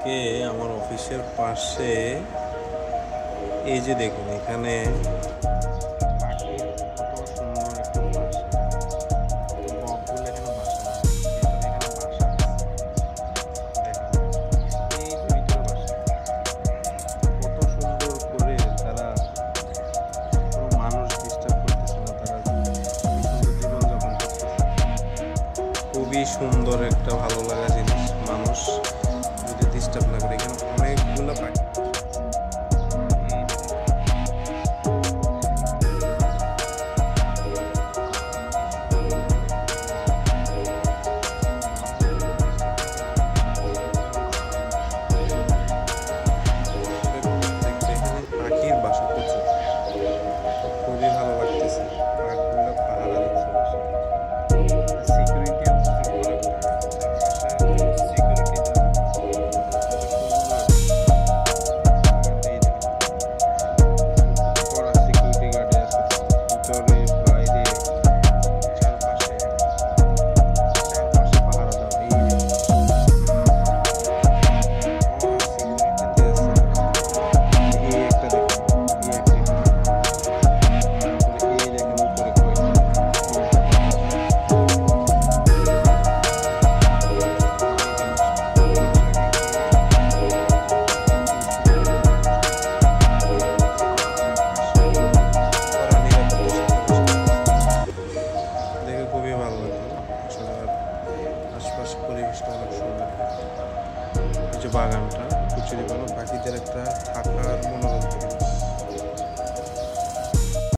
আজকে আমার অফিসের পাশে এই যে দেখুন এখানে খুবই সুন্দর একটা ভালো লাগা জিনিস। মানুষ যদি ডিস্টার্ব না করে, এখানে অনেকগুলো পাখি পাখির বাসা প্রচুর, খুবই ভালো লাগতেছে। পাখিগুলো পাহারা দিচ্ছে। খুবই ভালো লাগলো আসলে, আশপাশের পরিবেশটা অনেক সুন্দর। এই যে বাগানটা কচুরিপানা, পাখিদের একটা থাকার মনোরঞ্জন।